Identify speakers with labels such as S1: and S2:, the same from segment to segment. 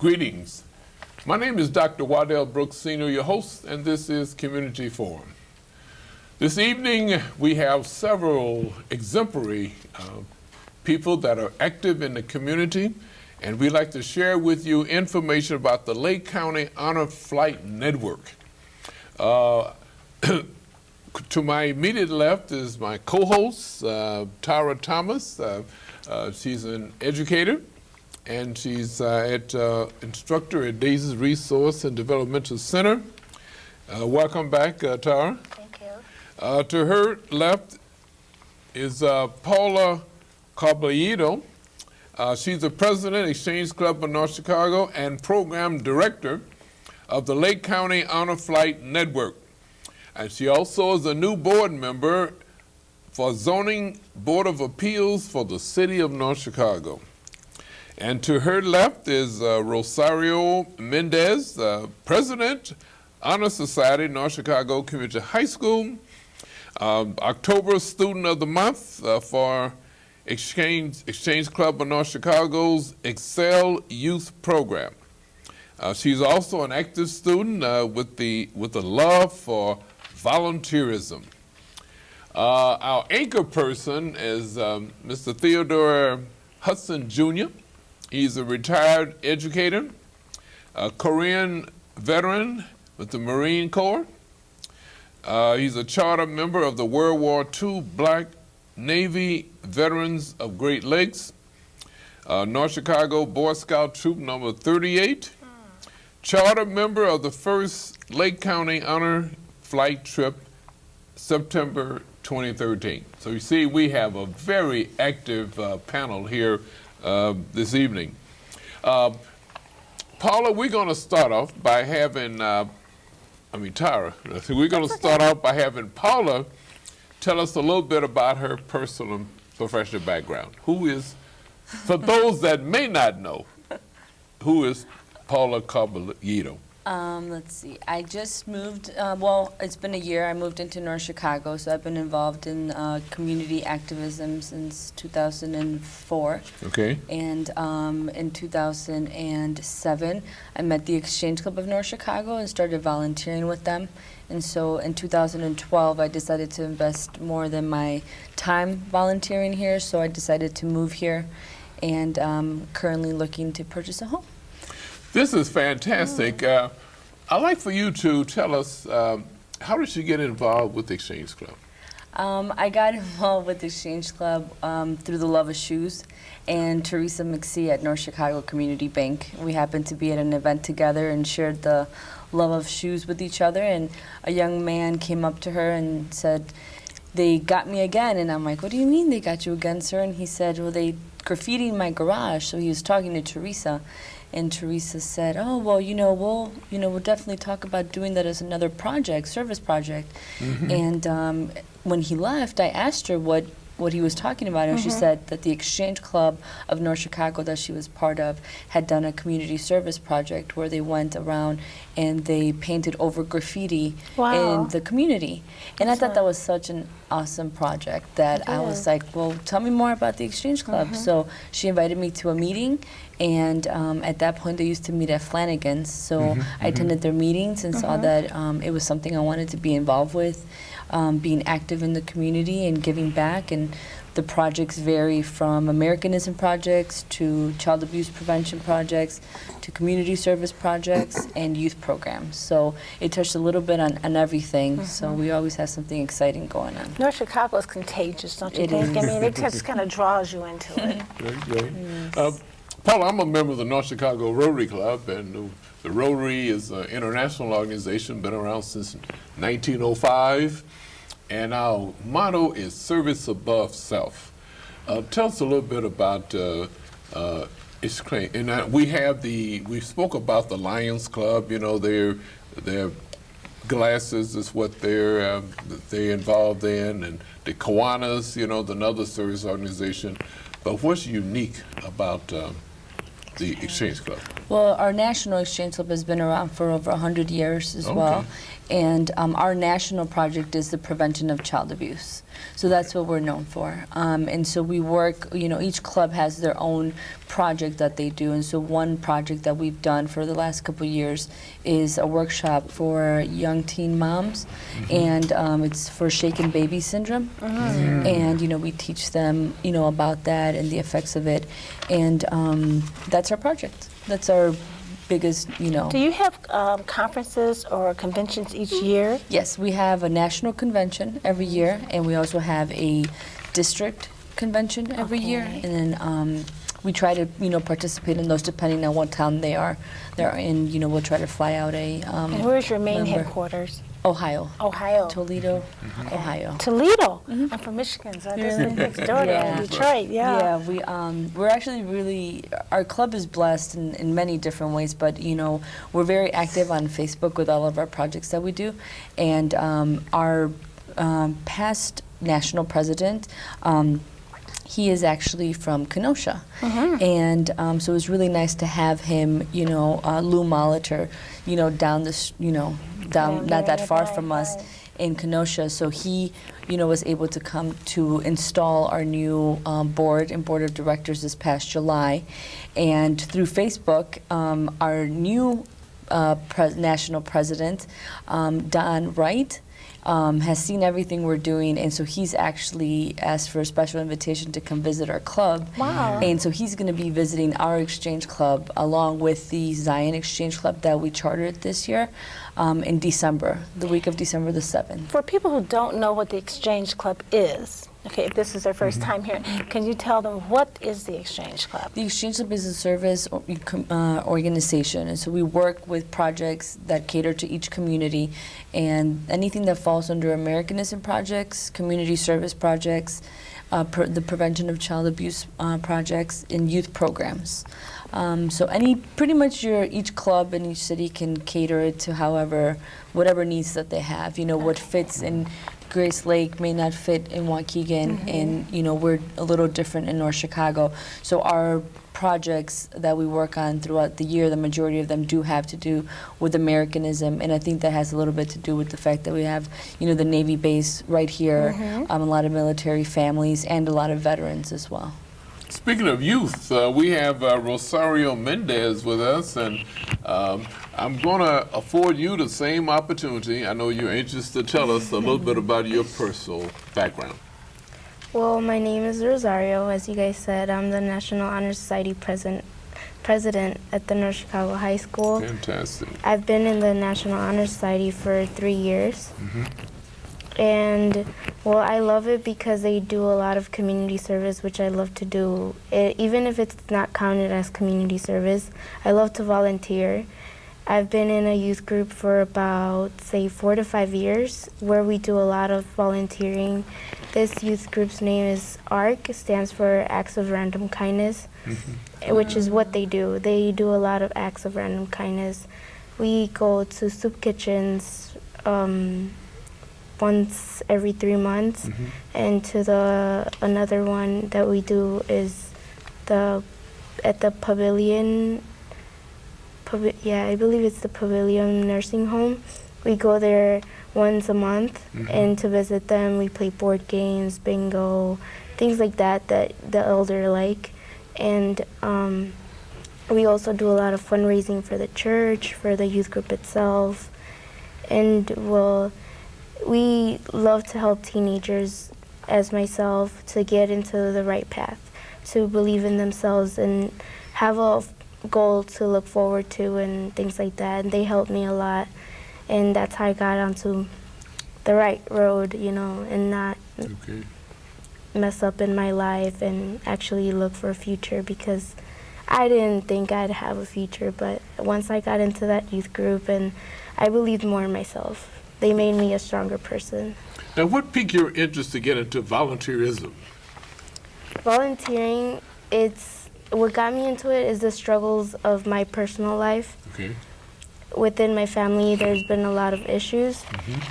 S1: Greetings. My name is Dr. Waddell Brooks Sr., your host, and this is Community Forum. This evening, we have several exemplary people that are active in the community, and we'd like to share with you information about the Lake County Honor Flight Network. To my immediate left is my co-host, Tara Thomas. She's an educator, and she's instructor at Daisy's Resource and Developmental Center. Welcome back, Tara.
S2: Thank you.
S1: To her left is Paula Caballero. She's the president, Exchange Club of North Chicago, and program director of the Lake County Honor Flight Network. And she also is a new board member for Zoning Board of Appeals for the City of North Chicago. And to her left is Rosario Mendez, president, Honor Society, North Chicago Community High School, October Student of the Month for Exchange Club of North Chicago's Excel Youth Program. She's also an active student with a love for volunteerism. Our anchor person is Mr. Theodore Hudson Jr. He's a retired educator, a Korean veteran with the Marine Corps. He's a charter member of the World War II Black Navy Veterans of Great Lakes, North Chicago Boy Scout Troop number 38, charter member of the first Lake County Honor Flight Trip, September 2013. So you see, we have a very active panel here this evening. Paula, we're going to start off by having, Tara, we're going to start off by having Paula tell us a little bit about her personal and professional background. Who is, for those that may not know, who is Paula Caballero?
S3: Let's see. I just moved, well, it's been a year. I moved into North Chicago, so I've been involved in community activism since 2004.
S1: Okay.
S3: And in 2007, I met the Exchange Club of North Chicago and started volunteering with them. And so in 2012, I decided to invest more than my time volunteering here, so I decided to move here, and currently looking to purchase a home.
S1: This is fantastic. I'd like for you to tell us, how did you get involved with the Exchange Club?
S3: I got involved with the Exchange Club through the love of shoes and Teresa McSee at North Chicago Community Bank. We happened to be at an event together and shared the love of shoes with each other, and a young man came up to her and said, "They got me again." And I'm like, "What do you mean they got you again, sir?" And he said, "Well, they graffitied my garage." So he was talking to Teresa. And Teresa said, "Oh, well, we'll definitely talk about doing that as another project, service project." Mm-hmm. And when he left, I asked her what he was talking about, and she said that the Exchange Club of North Chicago that she was part of had done a community service project where they went around and they painted over graffiti in the community. And I thought that was such an awesome project that I was like, well, tell me more about the Exchange Club. So she invited me to a meeting, and at that point they used to meet at Flanagan's. So I attended their meetings and saw that it was something I wanted to be involved with. Being active in the community and giving back, and the projects vary from Americanism projects to child abuse prevention projects to community service projects and youth programs. So it touched a little bit on everything, so we always have something exciting going on.
S2: North Chicago is contagious, don't you think? I mean, it just kind of draws you into it.
S1: Great. Paula, I'm a member of the North Chicago Rotary Club, and the Rotary is an international organization, been around since 1905, and our motto is service above self. Tell us a little bit about its claim. And we spoke about the Lions Club. Their glasses is what they're involved in, and the Kiwanis, another service organization. But what's unique about the Exchange Club?
S3: Well, our National Exchange Club has been around for over 100 years as well. And our national project is the prevention of child abuse. So that's what we're known for. And so we work, you know, each club has their own project that they do. And so one project that we've done for the last couple of years is a workshop for young teen moms. And it's for shaken baby syndrome. And, you know, we teach them, you know, about that and the effects of it. And that's our project. That's our biggest, you know.
S2: Do you have conferences or conventions each year?
S3: Yes, we have a national convention every year, and we also have a district convention every year. And then we try to, you know, participate in those depending on what town they're in. You know, we'll try to fly out a
S2: And where's your main
S3: member.
S2: headquarters?
S3: Ohio.
S2: Ohio.
S3: Toledo, Ohio.
S2: Toledo. I'm from Michigan, so I just live next door to Detroit. Yeah.
S3: Yeah, we're actually really, our club is blessed in many different ways, but you know, we're very active on Facebook with all of our projects that we do, and our past national president, he is actually from Kenosha, and so it was really nice to have him, you know, Lou Molitor, you know, down this, you know, down not that far from us in Kenosha. So he, you know, was able to come to install our new board and board of directors this past July, and through Facebook, our new national president, Don Wright, has seen everything we're doing, and so he's actually asked for a special invitation to come visit our club.
S2: Wow.
S3: And so he's going to be visiting our exchange club along with the Zion Exchange Club that we chartered this year in December, the week of December the 7th.
S2: For people who don't know what the Exchange Club is, okay, if this is their first time here, can you tell them what is the Exchange Club?
S3: The Exchange Club is a service organization, and so we work with projects that cater to each community, and anything that falls under Americanism projects, community service projects, the prevention of child abuse projects, and youth programs. So pretty much each club in each city can cater it to whatever needs that they have. You know, what fits in Grace Lake may not fit in Waukegan, and you know, we're a little different in North Chicago. So our projects that we work on throughout the year, the majority of them do have to do with Americanism, and I think that has a little bit to do with the fact that we have, you know, the Navy base right here, a lot of military families, and a lot of veterans as well.
S1: Speaking of youth, we have Rosario Mendez with us, and I'm going to afford you the same opportunity. I know you're anxious to tell us a little bit about your personal background.
S4: Well, my name is Rosario. As you guys said, I'm the National Honor Society president at the North Chicago High School.
S1: Fantastic.
S4: I've been in the National Honor Society for 3 years. And, well, I love it because they do a lot of community service, which I love to do. Even if it's not counted as community service, I love to volunteer. I've been in a youth group for about, say, 4 to 5 years, where we do a lot of volunteering. This youth group's name is ARC, stands for Acts of Random Kindness, which is what they do. They do a lot of acts of random kindness. We go to soup kitchens once every 3 months, and to another one that we do is at the Pavilion. I believe it's the Pavilion Nursing Home. We go there once a month, and to visit them, we play board games, bingo, things like that the elder like. And we also do a lot of fundraising for the church, for the youth group itself. And, well, we love to help teenagers, as myself, to get into the right path, to believe in themselves and have a goal to look forward to and things like that. And they helped me a lot, and that's how I got onto the right road, you know, and not mess up in my life and actually look for a future, because I didn't think I'd have a future. But once I got into that youth group, and I believed more in myself, they made me a stronger person.
S1: Now, what piqued your interest to get into volunteerism?
S4: Volunteering, what got me into it is the struggles of my personal life. within my family, there's been a lot of issues,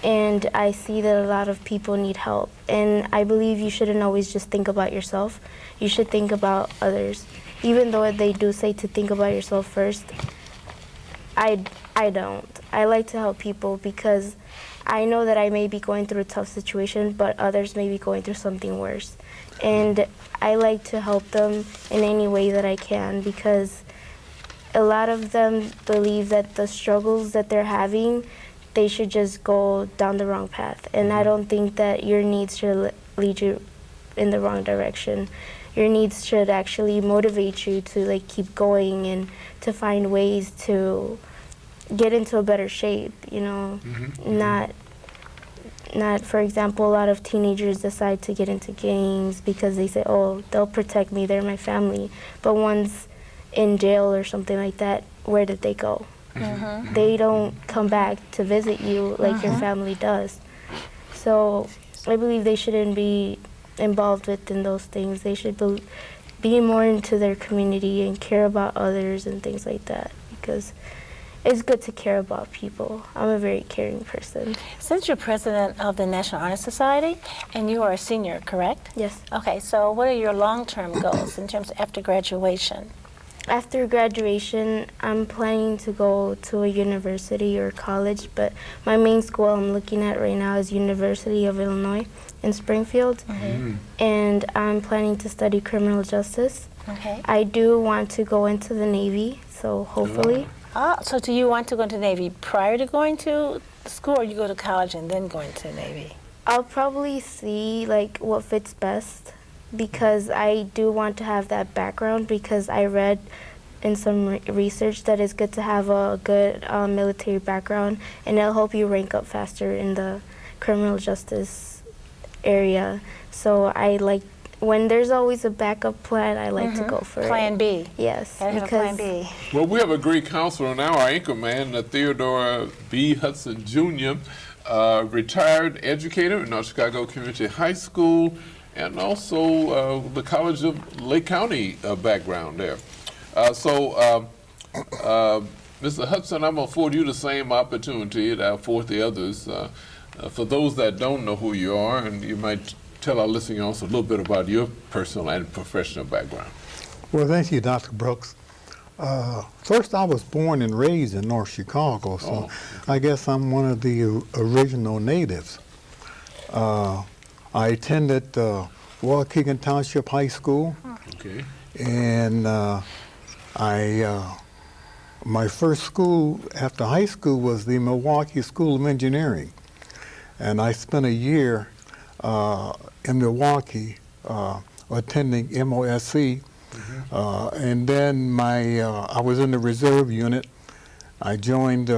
S4: and I see that a lot of people need help. And I believe you shouldn't always just think about yourself. You should think about others. Even though they do say to think about yourself first, I don't. I like to help people because I know that I may be going through a tough situation, but others may be going through something worse. And I like to help them in any way that I can because a lot of them believe that the struggles that they're having, they should just go down the wrong path. And I don't think that your needs should lead you in the wrong direction. Your needs should actually motivate you to like keep going and to find ways to get into a better shape, you know. Not, for example, a lot of teenagers decide to get into gangs because they say, oh, they'll protect me, they're my family. But once in jail or something like that, where did they go? They don't come back to visit you like your family does. So I believe they shouldn't be involved within those things. They should be more into their community and care about others and things like that because it's good to care about people. I'm a very caring person.
S2: Since you're president of the National Honor Society and you are a senior, correct?
S4: Yes.
S2: Okay, so what are your long-term goals in terms of after graduation?
S4: After graduation, I'm planning to go to a university or college, but my main school I'm looking at right now is University of Illinois in Springfield, and I'm planning to study criminal justice.
S2: Okay.
S4: I do want to go into the Navy, so hopefully.
S2: So do you want to go into the Navy prior to going to school, or you go to college and then go into the Navy?
S4: I'll probably see like what fits best because I do want to have that background because I read in some research that it's good to have a good military background and it'll help you rank up faster in the criminal justice area. So I like, when there's always a backup plan, I like to go for
S2: Plan B.
S4: Yes.
S2: Gotta have a plan B.
S1: Well, we have a great counselor now, our anchor man, Theodore B. Hudson Jr., retired educator at North Chicago Community High School, and also the College of Lake County background there. Mr. Hudson, I'm going to afford you the same opportunity that I afford the others. For those that don't know who you are, and you might tell our listening also a little bit about your personal and professional background.
S5: Well, thank you, Dr. Brooks. First, I was born and raised in North Chicago, so I guess I'm one of the original natives. I attended Waukegan Township High School, and my first school after high school was the Milwaukee School of Engineering, and I spent a year in Milwaukee attending MOSC. And then I was in the reserve unit. I joined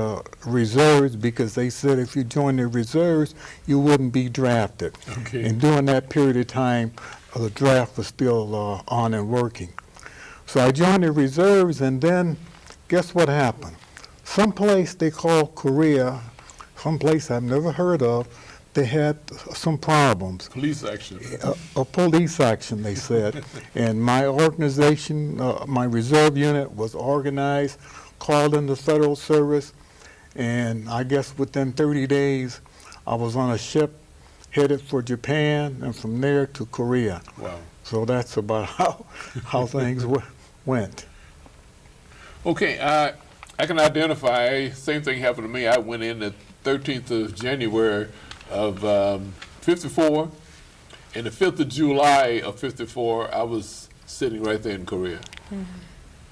S5: reserves because they said if you joined the reserves, you wouldn't be drafted. And during that period of time, the draft was still on and working. So I joined the reserves, and then guess what happened? Someplace they call Korea, someplace I've never heard of, they had some problems.
S1: Police action.
S5: A police action, they said. And my organization, my reserve unit was organized, called in the federal service, and I guess within 30 days, I was on a ship headed for Japan, and from there to Korea.
S1: Wow.
S5: So that's about how things went.
S1: Okay, I can identify, same thing happened to me. I went in the 13th of January of 54, and the 5th of July of 54, I was sitting right there in Korea.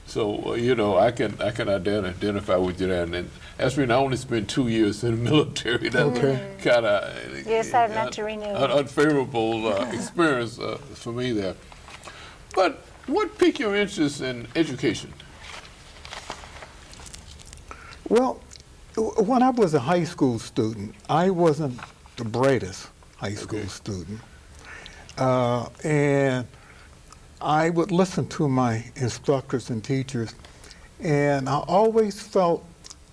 S1: So, you know, I can identify with you there. And that's when I only spent 2 years in the military. That's kind of
S2: You decided not to renew.
S1: an unfavorable experience for me there. But what piqued your interest in education?
S5: Well, when I was a high school student, I wasn't the brightest high school student. And I would listen to my instructors and teachers, and I always felt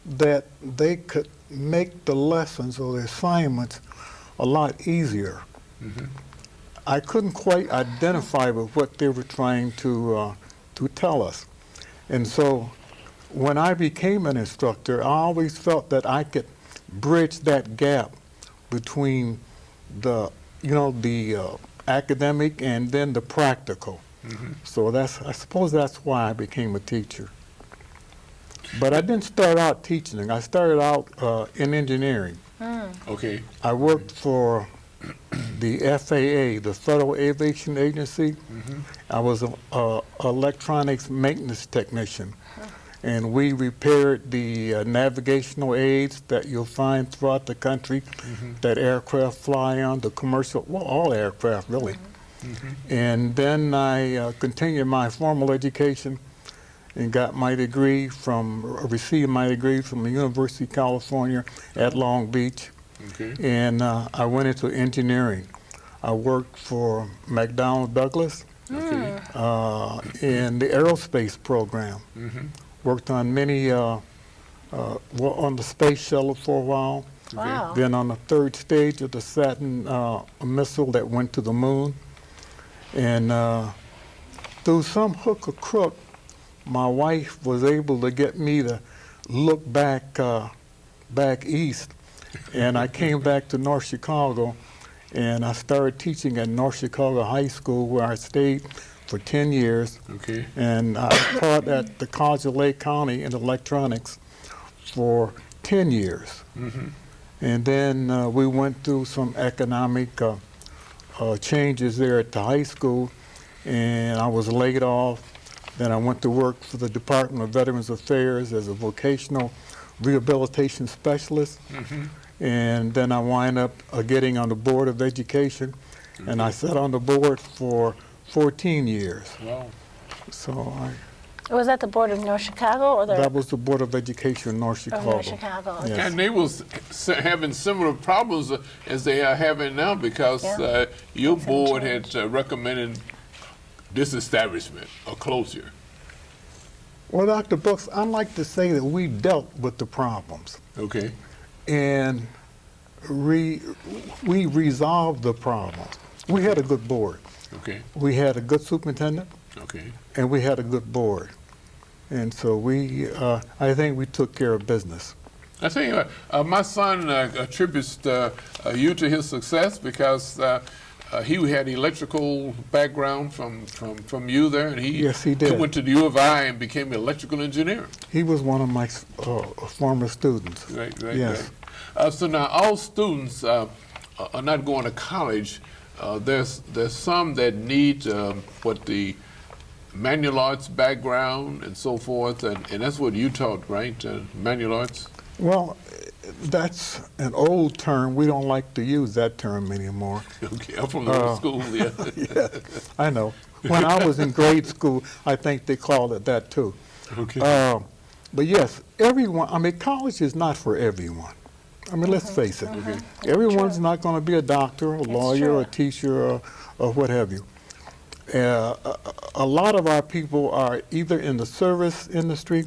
S5: that they could make the lessons or the assignments a lot easier. I couldn't quite identify with what they were trying to tell us. And so when I became an instructor, I always felt that I could bridge that gap between the, the academic and then the practical. So I suppose that's why I became a teacher. But I didn't start out teaching. I started out in engineering.
S1: Okay.
S5: I worked for the FAA, the Federal Aviation Agency. I was an electronics maintenance technician. And we repaired the navigational aids that you'll find throughout the country that aircraft fly on, the commercial, well, all aircraft really. And then I continued my formal education and got my degree received my degree from the University of California at Long Beach.
S1: Okay.
S5: And I went into engineering. I worked for McDonnell Douglas in the aerospace program. Worked on many, on the space shuttle for a while.
S2: Wow.
S5: Then on the third stage of the Saturn missile that went to the moon. And through some hook or crook, my wife was able to get me to look back east. And I came back to North Chicago, and I started teaching at North Chicago High School, where I stayed for 10 years.
S1: Okay.
S5: And I taught at the College of Lake County in electronics for 10 years. And then we went through some economic changes there at the high school, and I was laid off. Then I went to work for the Department of Veterans Affairs as a vocational rehabilitation specialist. And then I wind up getting on the Board of Education, and I sat on the board for 14 years.
S1: Wow.
S5: So
S2: Was that the Board of North Chicago or the
S5: that was the Board of Education in North
S2: of
S5: Chicago.
S2: North Chicago?
S5: Yes.
S1: And they was having similar problems as they are having now, because
S2: Yeah.
S1: your
S2: Things have
S1: board
S2: changed.
S1: had recommended disestablishment or closure.
S5: Well, Dr. Brooks, I'd like to say that we dealt with the problems,
S1: Okay.
S5: and we resolved the problems. We had a good board.
S1: Okay.
S5: We had a good superintendent,
S1: Okay.
S5: and we had a good board. And so I think we took care of business.
S1: I tell you what, my son attributes you to his success, because he had electrical background from you there, and
S5: Yes, he did.
S1: went to the U of I and became an electrical engineer.
S5: He was one of my former students.
S1: Right,
S5: Yes.
S1: right. So now all students are not going to college. There's some that need what the manual arts background and so forth, and that's what you taught, right? Manual arts.
S5: Well, that's an old term. We don't like to use that term anymore.
S1: Okay, I'm from the old school. Yeah.
S5: Yeah, I know. When I was in grade school, I think they called it that too.
S1: Okay.
S5: But yes, everyone, I mean, college is not for everyone. I mean, let's face it. Everyone's not going to be a doctor, a lawyer,
S2: true.
S5: a teacher, or what have you. A lot of our people are either in the service industry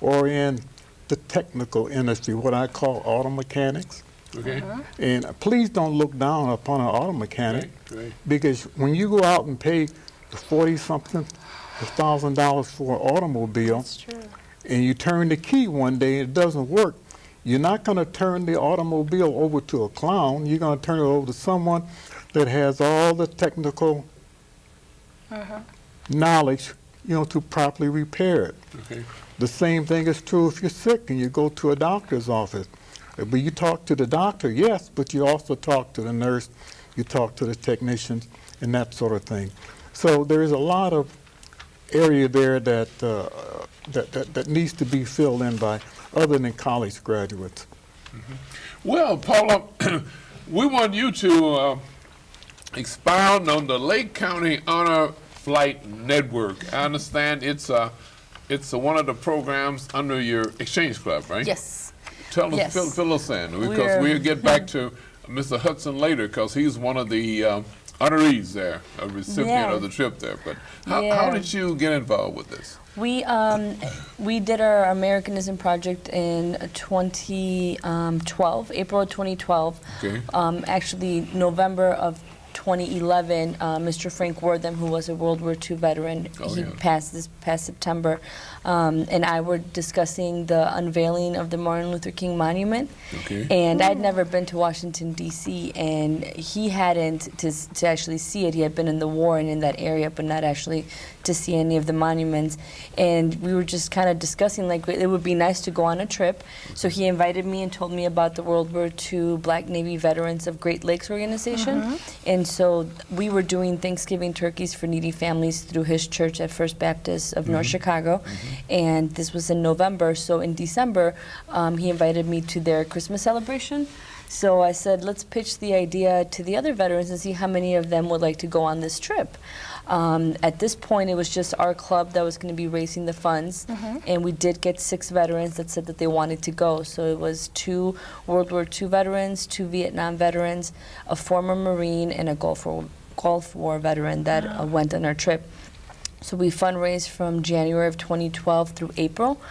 S5: or in the technical industry, what I call auto mechanics.
S1: Okay.
S5: And please don't look down upon an auto mechanic,
S1: Right.
S5: because when you go out and pay the $40-something $1,000 for an automobile,
S2: That's true.
S5: and you turn the key one day and it doesn't work, you're not going to turn the automobile over to a clown. You're going to turn it over to someone that has all the technical knowledge, to properly repair it.
S1: Okay.
S5: The same thing is true if you're sick and you go to a doctor's office. But you talk to the doctor, yes, but you also talk to the nurse, you talk to the technicians, and that sort of thing. So there is a lot of area there that needs to be filled in by other than college graduates.
S1: Well, Paula, we want you to expound on the Lake County Honor Flight Network. I understand it's one of the programs under your Exchange Club, right?
S3: Yes.
S1: Tell us,
S3: Yes.
S1: fill us in, because we'll get back to Mr. Hudson later, because he's one of the honorees there, a recipient
S3: Yeah.
S1: of the trip there. But how
S3: Yeah.
S1: did you get involved with this?
S3: We did our Americanism project in 2012, April of 2012.
S1: Okay.
S3: Actually, November of 2011, Mr. Frank Wortham, who was a World War II veteran, he passed this past September, and I were discussing the unveiling of the Martin Luther King Monument.
S1: Okay.
S3: And I'd never been to Washington, D.C., and he hadn't to actually see it. He had been in the war and in that area, but not actually to see any of the monuments. And we were just kind of discussing, like, it would be nice to go on a trip. So he invited me and told me about the World War II Black Navy Veterans of Great Lakes organization. And so we were doing Thanksgiving turkeys for needy families through his church at First Baptist of North Chicago. And this was in November. So in December, he invited me to their Christmas celebration. So I said, let's pitch the idea to the other veterans and see how many of them would like to go on this trip. At this point, it was just our club that was going to be raising the funds, and we did get 6 veterans that said that they wanted to go. So it was 2 World War II veterans, 2 Vietnam veterans, a former Marine, and a Gulf War veteran that went on our trip. So we fundraised from January of 2012 through April,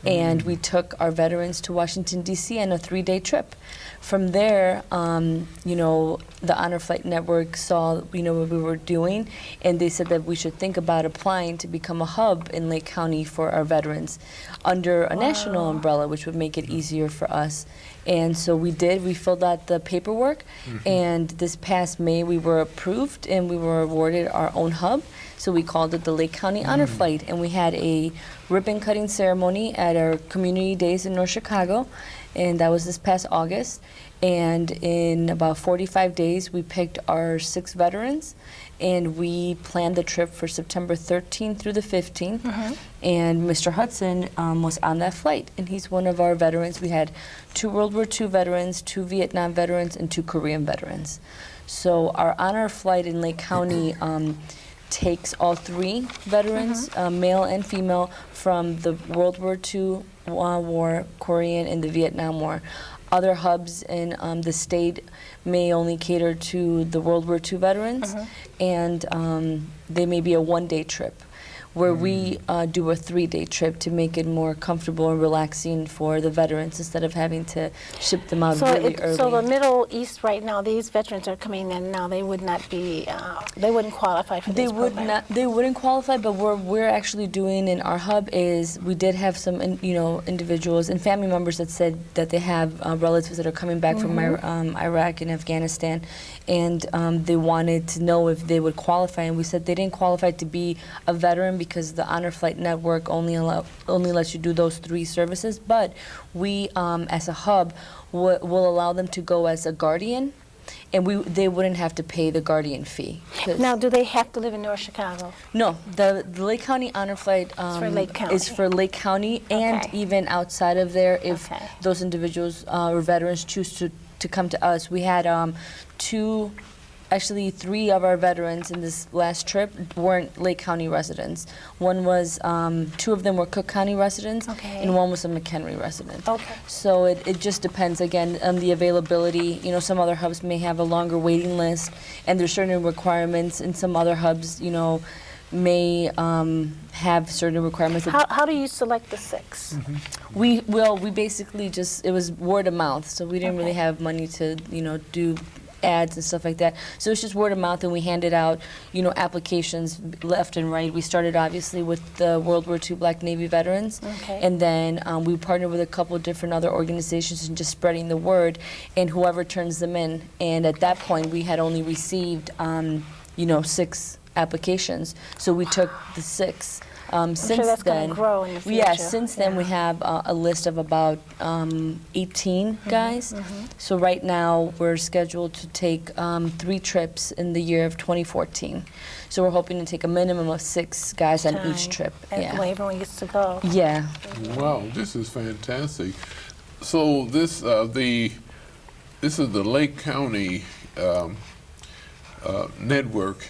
S3: and we took our veterans to Washington, D.C. on a 3-day trip. From there, you know, the Honor Flight Network saw, you know, what we were doing, and they said that we should think about applying to become a hub in Lake County for our veterans under a national umbrella, which would make it easier for us. And so we did. We filled out the paperwork, and this past May we were approved and we were awarded our own hub. So we called it the Lake County Honor Flight, and we had a ribbon cutting ceremony at our community days in North Chicago, and that was this past August. And in about 45 days, we picked our 6 veterans, and we planned the trip for September 13th through the 15th. And Mr. Hudson was on that flight, and he's one of our veterans. We had 2 World War II veterans, 2 Vietnam veterans, and 2 Korean veterans. So our honor flight in Lake County takes all 3 veterans, male and female, from the World War II war, Korean, and the Vietnam War. Other hubs in the state may only cater to the World War II veterans, and they may be a 1-day trip, where we do a 3-day trip to make it more comfortable and relaxing for the veterans instead of having to ship them out really early.
S2: So the Middle East right now, these veterans are coming in now. They would not be, they wouldn't qualify for this program.
S3: They wouldn't qualify, but what we're actually doing in our hub is we did have some, you know, individuals and family members that said that they have relatives that are coming back from Iraq and Afghanistan, and they wanted to know if they would qualify, and we said they didn't qualify to be a veteran because the Honor Flight Network only lets you do those 3 services, but we as a hub will allow them to go as a guardian, and they wouldn't have to pay the guardian fee.
S2: Now, do they have to live in North Chicago?
S3: No, the Lake County Honor Flight
S2: for Lake County.
S3: is for Lake County, and even outside of there, if those individuals or veterans choose to come to us. We had 3 of our veterans in this last trip weren't Lake County residents. One was, 2 of them were Cook County residents, and 1 was a McHenry resident. So it just depends, again, on the availability. You know, some other hubs may have a longer waiting list, and there's certain requirements, and some other hubs, you know, may have certain requirements.
S2: How do you select the 6?
S3: We basically just, it was word of mouth, so we didn't really have money to, you know, do ads and stuff like that. So it's just word of mouth, and we handed out, you know, applications left and right. We started obviously with the World War II Black Navy veterans, and then we partnered with a couple of different other organizations and just spreading the word, and whoever turns them in. And at that point, we had only received, you know, 6 applications. So we took the 6. Since
S2: sure that's
S3: then,
S2: gonna grow in the future.
S3: Yeah, since then we have a list of about 18 guys. So right now we're scheduled to take 3 trips in the year of 2014. So we're hoping to take a minimum of 6 guys on each trip.
S2: And everyone gets to go.
S3: Yeah.
S1: Wow, this is fantastic. So this this is the Lake County network.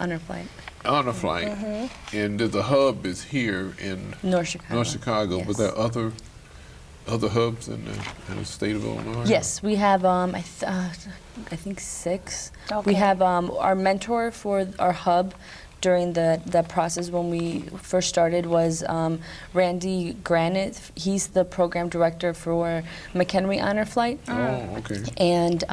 S3: Honor Flight.
S1: Honor Flight, and the hub is here in
S3: North Chicago.
S1: North Chicago,
S3: Yes.
S1: but there are other hubs in the state of Illinois.
S3: Yes, we have I think 6. We have our mentor for our hub during that process when we first started was Randy Granite. He's the program director for McHenry Honor Flight.
S1: Oh, okay.
S3: And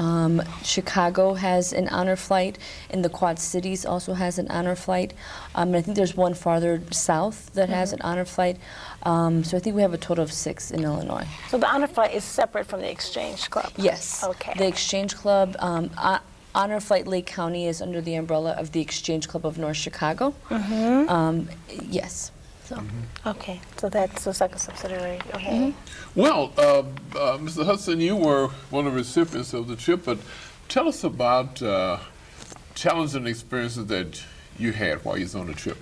S3: Chicago has an honor flight, and the Quad Cities also has an honor flight. And I think there's one farther south that has an honor flight. So I think we have a total of 6 in Illinois.
S2: So the honor flight is separate from the exchange club?
S3: Yes.
S2: Okay.
S3: The Exchange Club, Honor Flight Lake County is under the umbrella of the Exchange Club of North Chicago. Yes. So.
S2: Okay, so that's like a subsidiary. Okay.
S1: Well, Mr. Hudson, you were one of the recipients of the trip, but tell us about challenging experiences that you had while you was on the trip.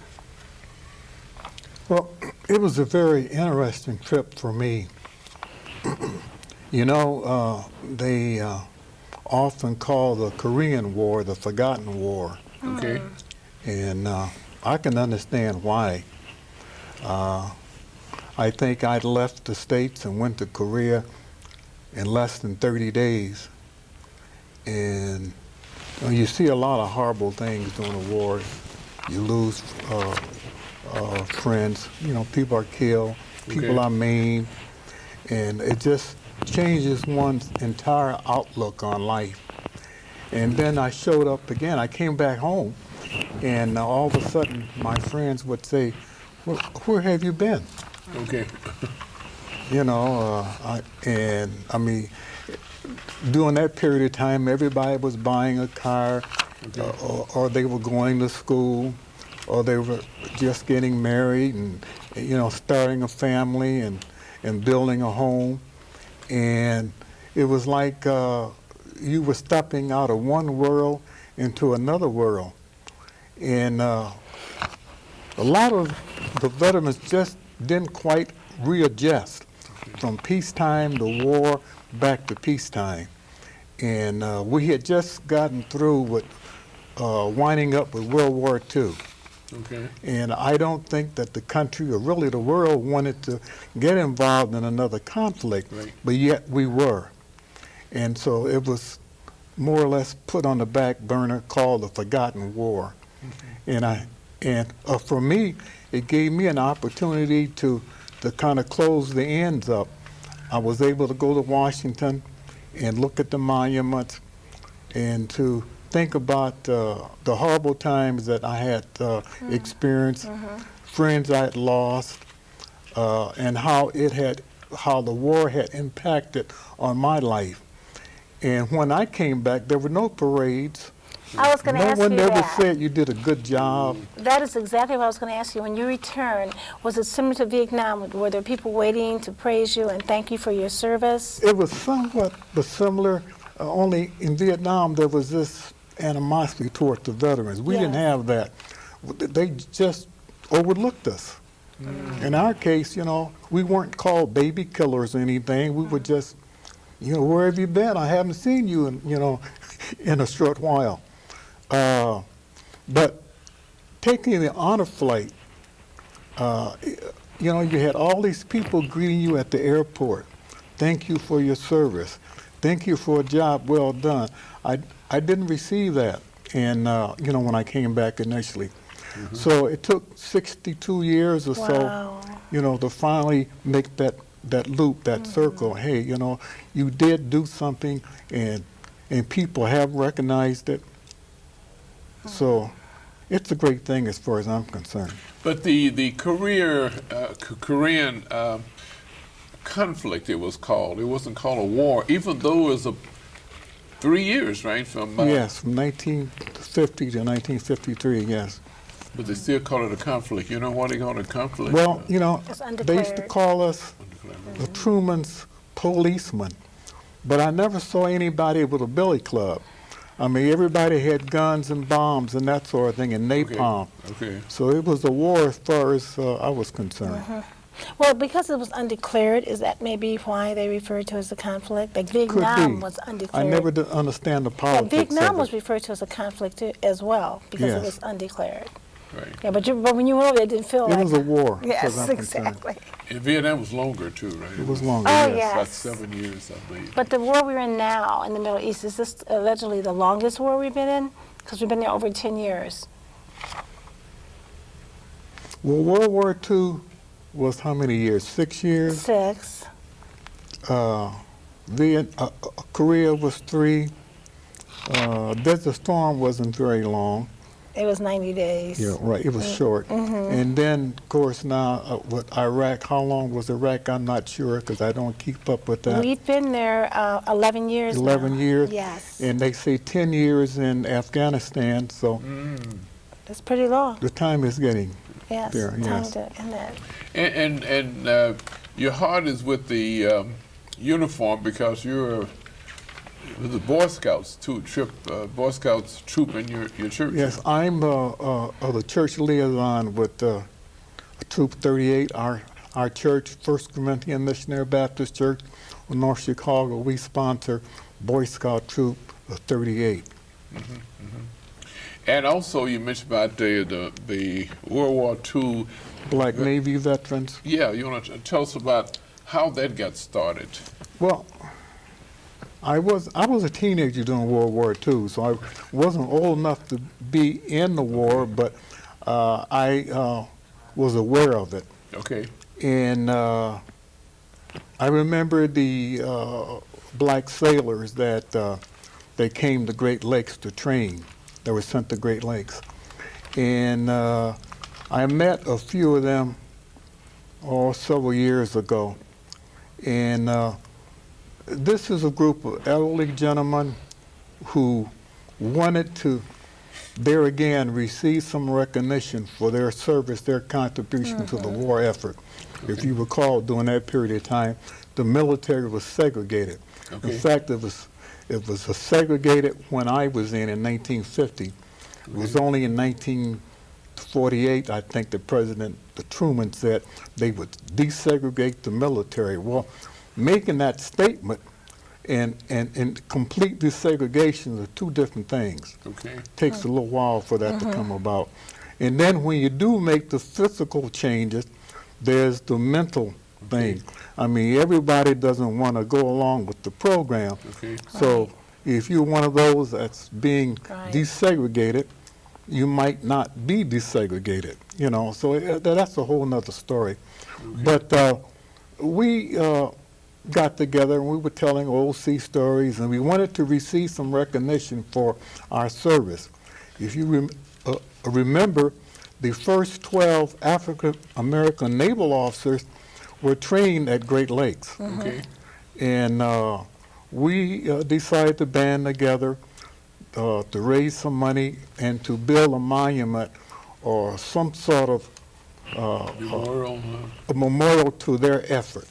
S5: Well, it was a very interesting trip for me. You know, they often call the Korean War the Forgotten War.
S1: Okay.
S5: And I can understand why. I think I'd left the States and went to Korea in less than 30 days. And you see a lot of horrible things during the war. You lose friends, you know, people are killed, people are maimed, and it just changes one's entire outlook on life. And then I showed up again. I came back home, and all of a sudden my friends would say, well, where have you been?
S1: Okay.
S5: You know, I mean, during that period of time, everybody was buying a car, or they were going to school, or they were just getting married and, you know, starting a family and building a home. And it was like you were stepping out of one world into another world. And a lot of the veterans just didn't quite readjust from peacetime to war back to peacetime. And we had just gotten through with winding up with World War II.
S1: Okay.
S5: And I don't think that the country, or really the world, wanted to get involved in another conflict, but yet we were. And so it was more or less put on the back burner, called the Forgotten War. And for me, it gave me an opportunity to kind of close the ends up. I was able to go to Washington and look at the monuments and to think about the horrible times that I had experienced, friends I had lost, and how the war had impacted on my life. And when I came back, there were no parades.
S2: I was going to ask you that.
S5: No one ever said you did a good job.
S2: That is exactly what I was going to ask you. When you returned, was it similar to Vietnam? Were there people waiting to praise you and thank you for your service?
S5: It was somewhat similar, only in Vietnam there was this animosity toward the veterans. We didn't have that. They just overlooked us. In our case, you know, we weren't called baby killers or anything. We were just, you know, where have you been? I haven't seen you in, you know, in a short while. But taking the honor flight, you know, you had all these people greeting you at the airport. Thank you for your service. Thank you for a job well done. I didn't receive that, and you know, when I came back initially. So it took 62 years or so, you know, to finally make that loop, that circle. Hey, you know, you did do something, and people have recognized it. So it's a great thing as far as I'm concerned.
S1: But the Korean conflict, it was called. It wasn't called a war, even though it was 3 years, right? From
S5: yes, from 1950 to 1953, yes.
S1: But they still call it a conflict. You know why they call it a conflict?
S5: Well, you know, they used to call us the Truman's policemen, but I never saw anybody with a billy club. I mean, everybody had guns and bombs and that sort of thing, and napalm.
S1: Okay.
S5: So it was a war as far as I was concerned.
S2: Well, because it was undeclared, is that maybe why they referred to as a conflict? Like Vietnam was undeclared.
S5: I never did understand the politics
S2: Vietnam
S5: of it.
S2: was referred to as a conflict as well, because it was undeclared.
S1: Right.
S2: Yeah, but when you went over there, it didn't feel like
S5: it was a war.
S2: Yes, exactly.
S1: And Vietnam was longer too, right?
S5: It was longer.
S2: Oh,
S5: yes.
S1: About 7 years, I believe.
S2: But the war we're in now in the Middle East, is this allegedly the longest war we've been in? Because we've been there over 10 years.
S5: Well, World War II was how many years? 6 years.
S2: 6.
S5: Korea was 3. Desert Storm wasn't very long.
S2: It was 90 days.
S5: Yeah, right. It was short. And then, of course, now with Iraq, how long was Iraq? I'm not sure because I don't keep up with that.
S2: We've been there 11 years
S5: 11
S2: now.
S5: years?
S2: Yes.
S5: And they say 10 years in Afghanistan, so
S2: That's pretty long.
S5: the time is getting
S2: Yes.
S5: there.
S2: Time
S5: Yes.
S2: to end that.
S1: And your heart is with the uniform because you're with the Boy Scouts Boy Scouts troop in your church.
S5: Yes, I'm the church liaison with Troop 38, our church, First Corinthian Missionary Baptist Church in North Chicago. We sponsor Boy Scout Troop 38.
S1: And also, you mentioned about the World War II.
S5: Black Navy veterans.
S1: Yeah, you want to tell us about how that got started?
S5: Well, I was a teenager during World War II, so I wasn't old enough to be in the war, but I was aware of it.
S1: Okay.
S5: And I remember the black sailors that they came to Great Lakes to train. They were sent to Great Lakes. And I met a few of them several years ago. And this is a group of elderly gentlemen who wanted to, there again, receive some recognition for their service, their contribution to the war effort. If you recall, during that period of time, the military was segregated.
S1: Okay.
S5: In fact, it was segregated when I was in 1950. It was only in 1948, I think, the Truman said they would desegregate the military. Well, making that statement and complete desegregation are two different things.
S1: Okay.
S5: It takes a little while for that to come about. And then when you do make the physical changes, there's the mental thing. I mean, everybody doesn't want to go along with the program.
S1: Okay.
S5: So if you're one of those that's being
S2: Right.
S5: desegregated, you might not be desegregated, you know. So that's a whole nother story. But we got together and we were telling old sea stories, and we wanted to receive some recognition for our service. If you remember, the first 12 African American naval officers were trained at Great Lakes.
S1: Okay.
S5: And we decided to band together to raise some money and to build a monument or some sort of
S1: Memorial.
S5: a memorial to their effort.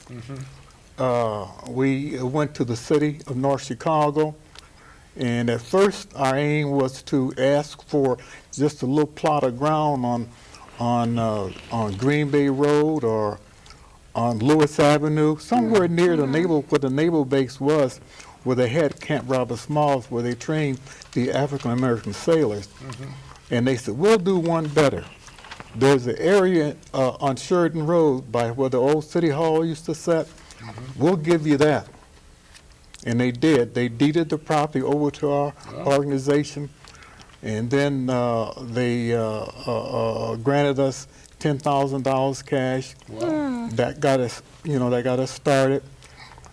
S5: We went to the city of North Chicago, and at first our aim was to ask for just a little plot of ground on Green Bay Road or on Lewis Avenue, somewhere near the naval, where the naval base was, where they had Camp Robert Smalls, where they trained the African American sailors. And they said, we'll do one better. There's an area on Sheridan Road by where the old City Hall used to sit. We'll give you that. And they did. They deeded the property over to our organization, and then they granted us $10,000 cash.
S1: Wow.
S5: That got us, that got us started.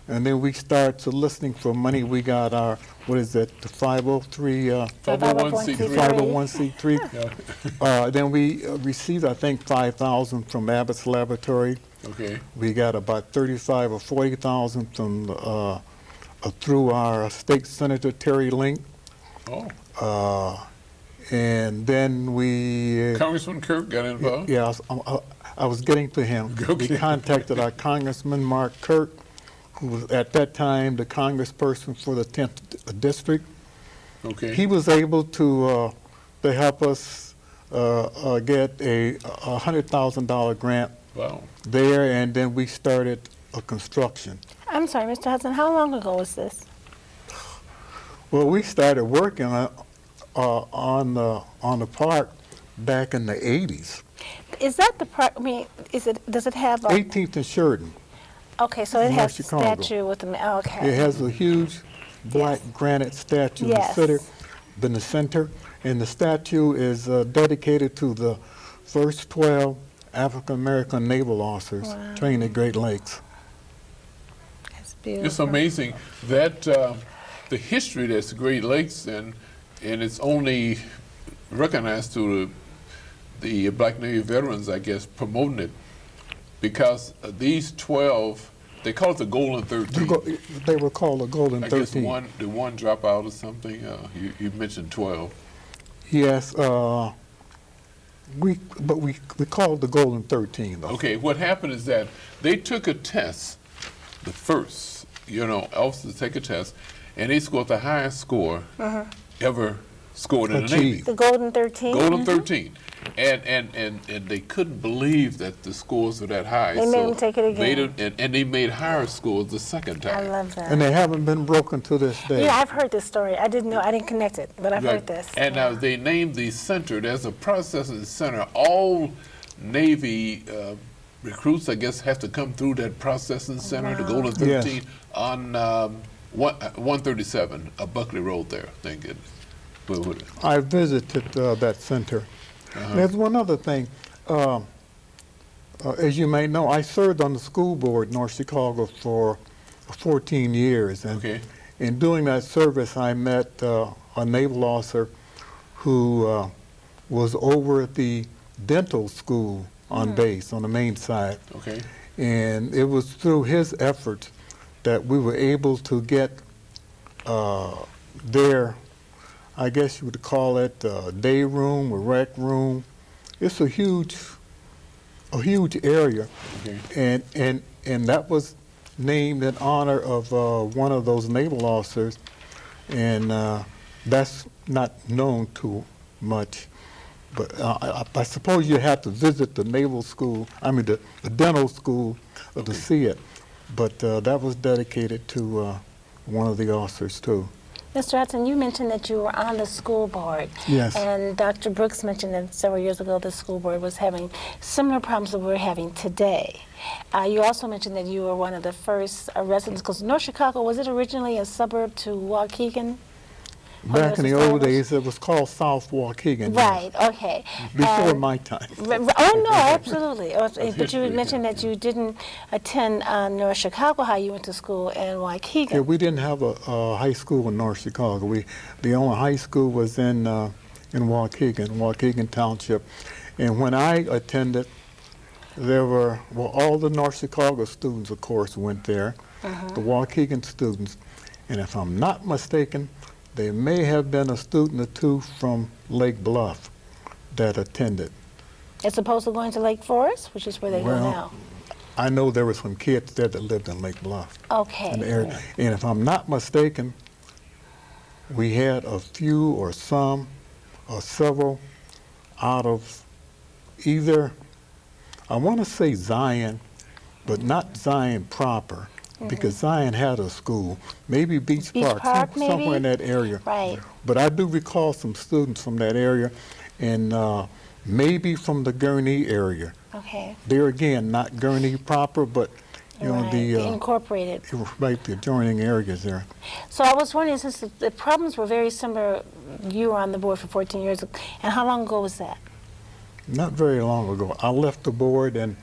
S5: And then we started soliciting for money. We got our, what is it, the 503, 501c3.
S1: Yeah.
S5: Then we received, I think, $5,000 from Abbott's Laboratory.
S1: Okay.
S5: We got about 35 or 40,000 from through our state senator Terry Link.
S1: Oh.
S5: And then we
S1: Congressman Kirk got involved.
S5: yeah, I was getting to him.
S1: Okay.
S5: We contacted our Congressman Mark Kirk, who was at that time the congressperson for the 10th district.
S1: Okay.
S5: He was able to help us get a $100,000 grant
S1: Wow.
S5: there, and then we started a construction.
S2: I'm sorry, Mr. Hudson, how long ago was this?
S5: Well, we started working on the park back in the 80s.
S2: Is that the part, I mean, does it have a,
S5: 18th and Sheridan.
S2: okay, so it
S5: North
S2: has a
S5: Chicago.
S2: statue with the, okay.
S5: It has a huge black granite statue
S2: Yes.
S5: in the center, and the statue is dedicated to the first 12 African American naval officers
S2: Wow.
S5: trained at Great Lakes.
S2: That's beautiful.
S1: It's amazing that the history that's Great Lakes, and it's only recognized through the Black Navy veterans, I guess, promoting it, because these 12, they call it the Golden 13.
S5: They were called the Golden
S1: I guess
S5: 13.
S1: did one drop out or something? You mentioned 12.
S5: Yes, we called it the Golden 13 though.
S1: Okay, what happened is that they took a test, the first, officers take a test, and they scored the highest score ever scored in the Navy.
S5: Achieved.
S2: The Golden 13?
S1: Golden 13. And they couldn't believe that the scores were that high.
S2: They made them take it again.
S1: And they made higher scores the second
S2: I
S1: time.
S2: love that.
S5: And they haven't been broken to this day.
S2: Yeah, I've heard this story. I didn't know, I didn't connect it, but I've heard this.
S1: And now they named the center, there's a processing center. All Navy recruits, I guess, have to come through that processing center, the Golden 13,
S5: Yes.
S1: on 137, Buckley Road there, thank goodness.
S5: I visited that center. There's one other thing. As you may know, I served on the school board in North Chicago for 14 years. And
S1: Okay.
S5: in doing that service, I met a naval officer who was over at the dental school on base, on the main side.
S1: Okay.
S5: And it was through his efforts that we were able to get their, I guess you would call it day room or rec room. It's a huge area,
S1: Okay.
S5: and that was named in honor of one of those naval officers, and that's not known too much. But I suppose you have to visit the naval school, the dental school, to see it. But that was dedicated to one of the officers too.
S2: Mr. Hudson, you mentioned that you were on the school board.
S5: Yes.
S2: And Dr. Brooks mentioned that several years ago the school board was having similar problems that we're having today. You also mentioned that you were one of the first residents, because North Chicago, was it originally a suburb to Waukegan?
S5: Back in the old days, it was called South Waukegan.
S2: Right, okay.
S5: Before my time.
S2: Oh, no, absolutely. But you
S1: history,
S2: mentioned that you didn't attend North Chicago High. You went to school in Waukegan.
S5: Yeah, we didn't have a high school in North Chicago. The only high school was in Waukegan Township. And when I attended, there were, all the North Chicago students, of course, went there, the Waukegan students. And if I'm not mistaken, there may have been a student or two from Lake Bluff that attended.
S2: As opposed to going to Lake Forest, which is where they go now.
S5: I know there were some kids there that lived in Lake Bluff.
S2: Okay.
S5: In the area. And if I'm not mistaken, we had a few or some or several out of either, I want to say Zion, but not Zion proper, because Zion had a school, maybe Beach Park, somewhere
S2: maybe?
S5: in that area.
S2: Right.
S5: But I do recall some students from that area, and maybe from the Gurnee area.
S2: Okay.
S5: There again, not Gurnee proper, but
S2: the incorporated.
S5: Right, the adjoining areas there.
S2: So I was wondering, since the problems were very similar, you were on the board for 14 years, and how long ago was that?
S5: Not very long ago. I left the board in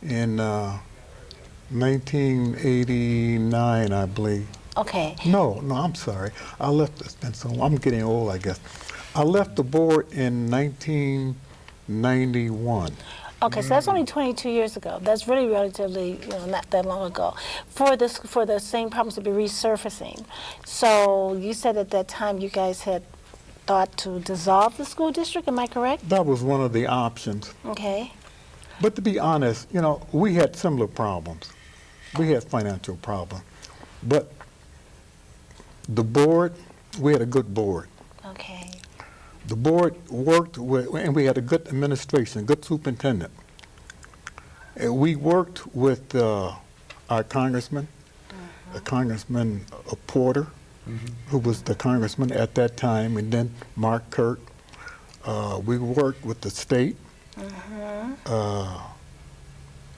S5: 1989, I believe.
S2: Okay.
S5: No, I'm sorry. I left, it's been so long. I'm getting old, I guess. I left the board in 1991.
S2: Okay, so that's only 22 years ago. That's really relatively, not that long ago. For the same problems to be resurfacing. So you said at that time you guys had thought to dissolve the school district, am I correct?
S5: That was one of the options.
S2: Okay.
S5: But to be honest, we had similar problems. We had financial problems. But the board, we had a good board.
S2: Okay.
S5: The board worked with, and we had a good administration, a good superintendent. And we worked with our congressman, Congressman Porter, who was the congressman at that time, and then Mark Kirk. We worked with the state,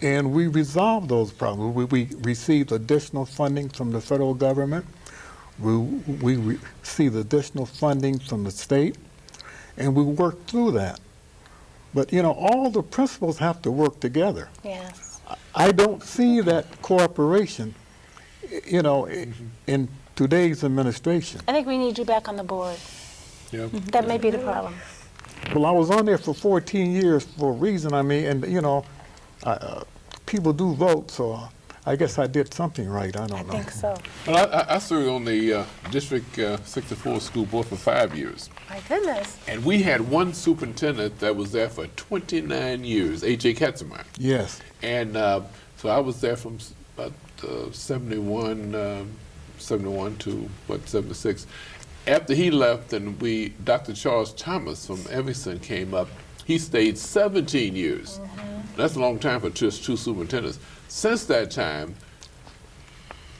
S5: and we resolved those problems. We received additional funding from the federal government. We received additional funding from the state, and we worked through that. But, you know, all the principals have to work together.
S2: Yes.
S5: I don't see that cooperation, you know, in today's administration.
S2: I think we need you back on the board.
S1: Yeah.
S2: That may be the problem.
S5: Well, I was on there for 14 years for a reason, I mean, and, you know, people do vote, so I guess I did something right, I
S2: I
S5: don't know.
S2: think so.
S1: Well, I served on the District 64 school board for 5 years.
S2: My goodness.
S1: And we had one superintendent that was there for 29 years, A.J. Katzenmeyer.
S5: Yes.
S1: And so I was there from about 71 to, 76. After he left and Dr. Charles Thomas from Evanston came up, he stayed 17 years. That's a long time for just 2 superintendents. Since that time,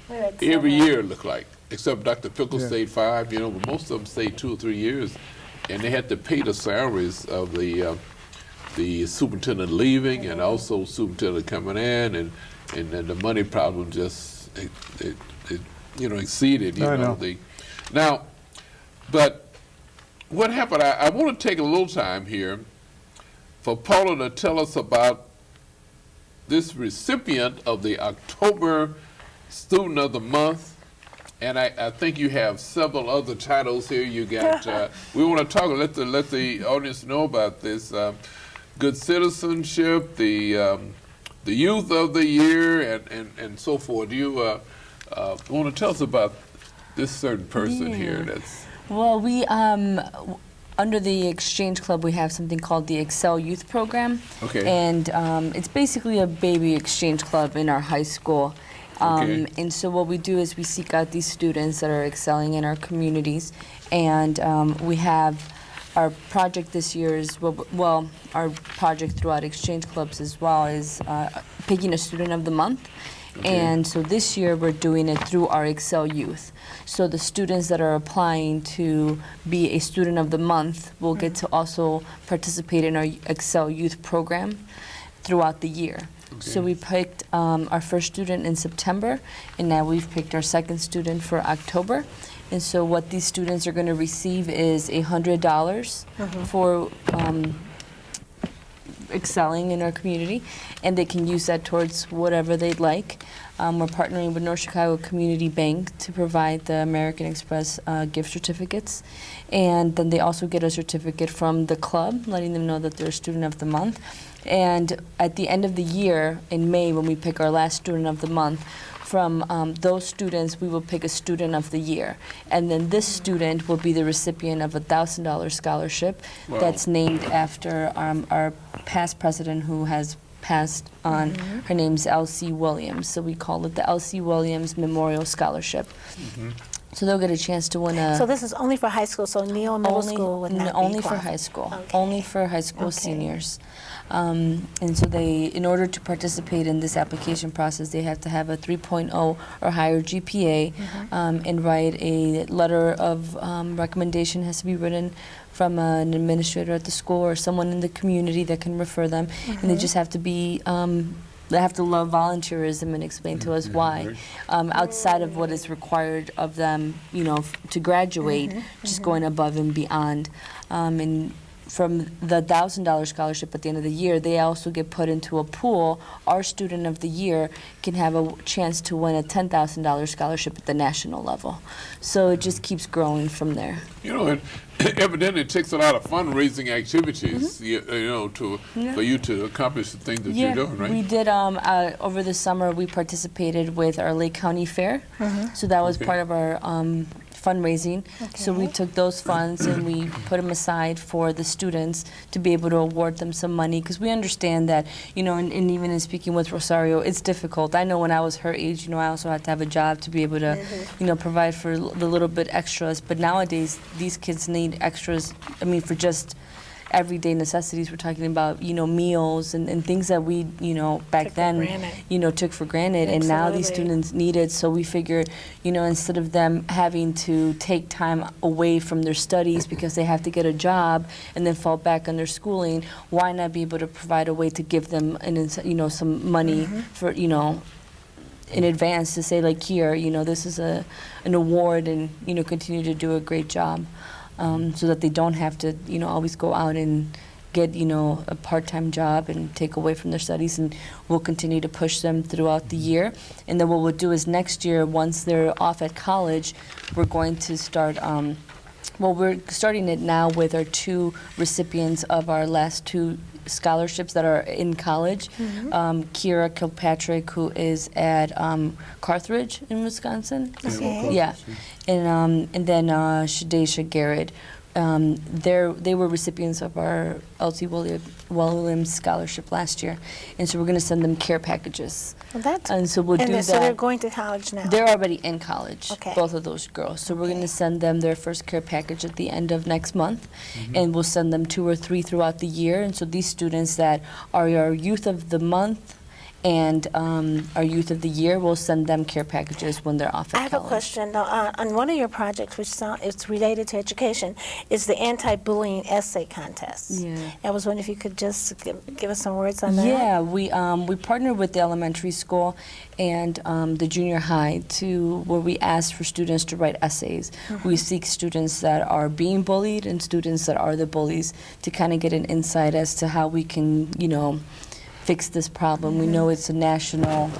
S2: We're at
S1: every
S2: 7.
S1: year it looked like, except Dr. Pickle
S5: Yeah.
S1: stayed 5, you know, but most of them stayed 2 or 3 years. And they had to pay the salaries of the superintendent leaving and also superintendent coming in, and then the money problem just, it you know, exceeded, you
S5: I
S1: know.
S5: know.
S1: Now, but what happened, I want to take a little time here for Paula to tell us about this recipient of the October Student of the Month. And I think you have several other titles here. You got, we want to talk, let the audience know about this. Good citizenship, the youth of the year, and so forth. Do you want to tell us about this certain person here that's...
S3: Well, we under the Exchange Club, we have something called the Excel Youth Program.
S1: Okay.
S3: And it's basically a baby exchange club in our high school.
S1: Okay.
S3: And so what we do is we seek out these students that are excelling in our communities, and we have our project this year is, well, our project throughout Exchange Clubs as well is picking a student of the month.
S1: Okay.
S3: And so this year we're doing it through our Excel Youth. So the students that are applying to be a student of the month will get to also participate in our Excel Youth program throughout the year. So we picked our first student in September, and now we've picked our second student for October. And so what these students are going to receive is $100 for excelling in our community, and they can use that towards whatever they'd like. We're partnering with North Chicago Community Bank to provide the American Express gift certificates, and then they also get a certificate from the club letting them know that they're a student of the month. And at the end of the year, in May, when we pick our last student of the month, from those students, we will pick a student of the year. And then this student will be the recipient of a $1,000 scholarship that's named after our past president who has passed on. Her name's L.C. Williams. So we call it the L.C. Williams Memorial Scholarship. So they'll get a chance to win a...
S2: So this is only for high school, so Neil Middle School would not be
S3: only for
S2: qualified.
S3: high school.
S2: Okay.
S3: Only for high school seniors. And so they, in order to participate in this application process, they have to have a 3.0 or higher GPA and write a letter of recommendation. Has to be written from an administrator at the school or someone in the community that can refer them. And they just have to be they have to love volunteerism and explain to us why, outside of what is required of them, you know, to graduate, just going above and beyond. And from the $1,000 scholarship at the end of the year, they also get put into a pool. Our student of the year can have a chance to win a $10,000 scholarship at the national level. So it just keeps growing from there.
S1: You know, and evidently it takes a lot of fundraising activities, you know, for you to accomplish the things that you're doing, right?
S3: We did, over the summer, we participated with our Lake County Fair. So that was part of our fundraising. So we took those funds and we put them aside for the students to be able to award them some money, because we understand that, you know, and even in speaking with Rosario, it's difficult. I know when I was her age, you know, I also had to have a job to be able to, you know, provide for the little bit extras. But nowadays, these kids need extras, I mean, for just everyday necessities. We're talking about, you know, meals and things that we, you know, back
S2: Took for
S3: then,
S2: granted.
S3: you know, took for granted. And now these
S2: Absolutely.
S3: students need it. So we figured, you know, instead of them having to take time away from their studies because they have to get a job and then fall back on their schooling, why not be able to provide a way to give them, you know, some money for, you know, in advance to say, like, here, you know, this is an award, and, you know, continue to do a great job. So that they don't have to, you know, always go out and get, you know, a part-time job and take away from their studies, and we'll continue to push them throughout the year. And then what we'll do is next year, once they're off at college, we're going to start, well, we're starting it now with our 2 recipients of our last 2 scholarships that are in college. Kira Kilpatrick, who is at Carthage in Wisconsin.
S2: Okay.
S3: Yeah, and then Shadesha Garrett. They were recipients of our L.T. Williams scholarship last year, and so we're going to send them care packages.
S2: Well, that's,
S3: And so we'll do that.
S2: So they're going to college now.
S3: They're already in college,
S2: Okay.
S3: both of those girls. So we're going to send them their first care package at the end of next month, and we'll send them 2 or 3 throughout the year. And so these students that are our youth of the month and our youth of the year, we'll send them care packages when they're off at
S2: I have
S3: college.
S2: a question. Now, on one of your projects, which it's related to education, is the anti-bullying essay contest.
S3: Yeah.
S2: I was wondering if you could just give us some words on that.
S3: Yeah, we partnered with the elementary school and the junior high where we asked for students to write essays. We seek students that are being bullied and students that are the bullies to kind of get an insight as to how we can, you know, fix this problem. We know it's a national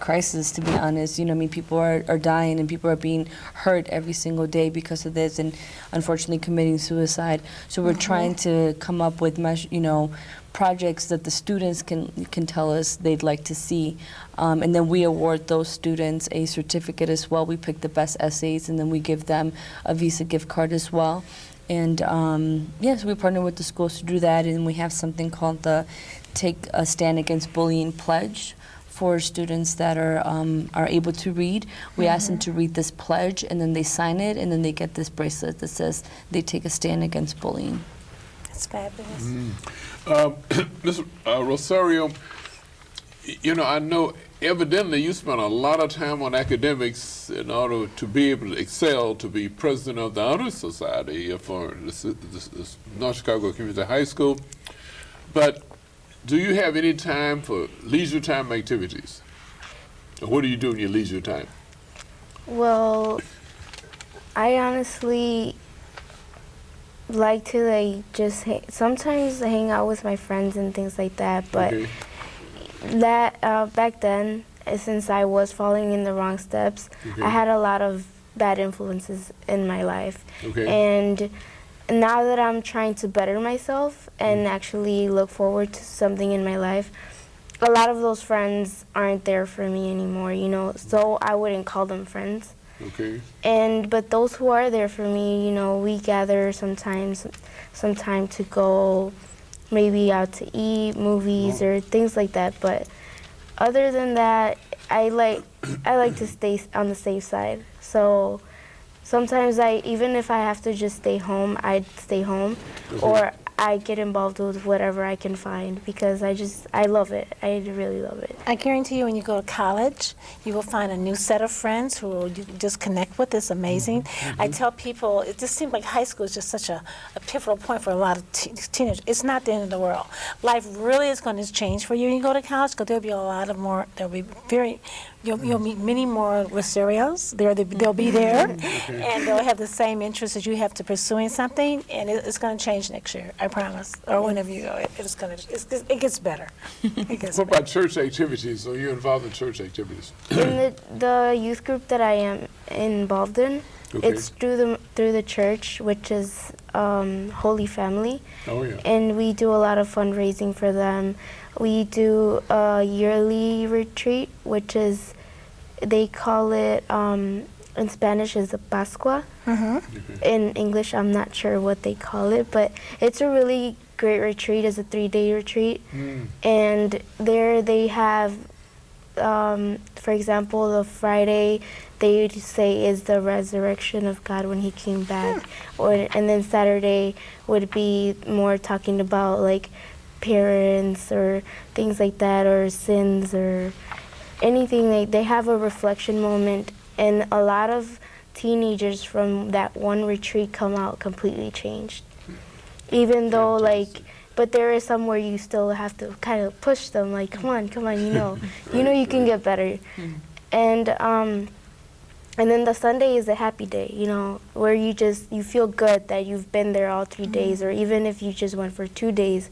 S3: crisis, to be honest. You know, I mean, people are dying and people are being hurt every single day because of this, and unfortunately committing suicide. So we're trying to come up with, you know, projects that the students can tell us they'd like to see, and then we award those students a certificate as well. We pick the best essays, and then we give them a Visa gift card as well. And yes, we partner with the schools to do that, and we have something called the Take a Stand Against Bullying Pledge for students that are able to read. We ask them to read this pledge, and then they sign it, and then they get this bracelet that says they take a stand against bullying.
S2: That's fabulous.
S1: Ms. Rosario, you know, I know evidently you spent a lot of time on academics in order to be able to excel, to be president of the Honor Society for the North Chicago Community High School. But do you have any time for leisure time activities? Or what do you do in your leisure time?
S4: Well, I honestly like to just sometimes hang out with my friends and things like that, but
S1: Okay.
S4: that back then, since I was following in the wrong steps,
S1: Okay.
S4: I had a lot of bad influences in my life.
S1: Okay.
S4: And now that I'm trying to better myself and actually look forward to something in my life, a lot of those friends aren't there for me anymore, you know, so I wouldn't call them friends.
S1: Okay.
S4: But those who are there for me, you know, we gather some time to go maybe out to eat, movies, or things like that. But other than that, I like to stay on the safe side. So sometimes even if I have to just stay home, I'd stay home, or I get involved with whatever I can find because I love it. I really love it.
S2: I guarantee you when you go to college, you will find a new set of friends who you can just connect with. It's amazing. I tell people, it just seems like high school is just such a pivotal point for a lot of teenagers. It's not the end of the world. Life really is going to change for you when you go to college because there'll be a lot of more, you'll meet many more Rosarios. They'll be there, and they'll have the same interests as you have to pursuing something, and it's going to change next year, I promise. Or whenever you go, it gets better. It gets
S1: What
S2: better.
S1: about church activities? Are you involved in church activities?
S4: In the youth group that I am involved in,
S1: Okay.
S4: it's through the church, which is Holy Family.
S1: Oh, yeah.
S4: And we do a lot of fundraising for them. We do a yearly retreat, which is, they call it, in Spanish is a Pascua. In English, I'm not sure what they call it, but it's a really great retreat. It's a 3-day retreat. And there they have, for example, the Friday, they would say is the resurrection of God when he came back. And then Saturday would be more talking about like parents or things like that, or sins or anything. They have a reflection moment, and a lot of teenagers from that one retreat come out completely changed. Even though but there is some where you still have to kind of push them, like, come on, you know, you can get better. And And then the Sunday is a happy day, you know, where you feel good that you've been there all 3 days, or even if you just went for 2 days,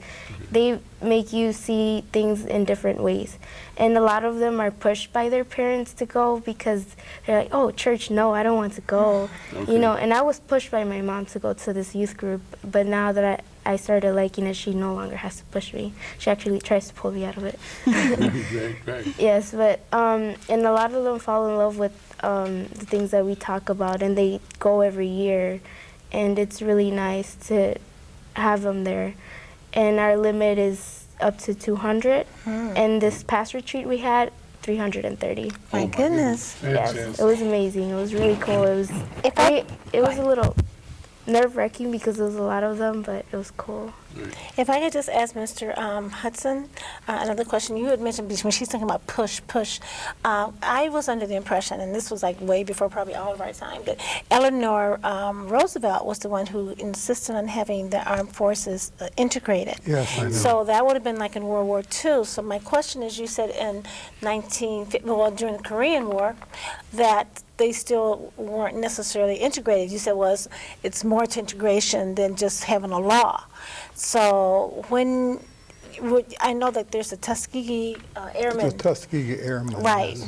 S4: they make you see things in different ways. And a lot of them are pushed by their parents to go because they're like, oh, church, no, I don't want to go.
S1: Okay.
S4: You know, and I was pushed by my mom to go to this youth group, but now that I started liking it, she no longer has to push me. She actually tries to pull me out of it.
S1: Great.
S4: Yes, but, and a lot of them fall in love with the things that we talk about, and they go every year, and it's really nice to have them there. And our limit is up to 200, and this past retreat we had 330.
S2: My goodness.
S4: Yes, it was amazing. It was really cool. It was it was a little nerve-wracking because there was a lot of them, but it was cool.
S2: If I could just ask Mr. Hudson another question. You had mentioned when she's talking about push. I was under the impression, and this was like way before probably all of our time, that Eleanor Roosevelt was the one who insisted on having the armed forces integrated.
S5: Yes, I know.
S2: So that would have been like in World War II. So my question is, you said in during the Korean War, that they still weren't necessarily integrated. You said it's more to integration than just having a law. So I know that there's the Tuskegee Airmen.
S5: The Tuskegee Airmen.
S2: Right,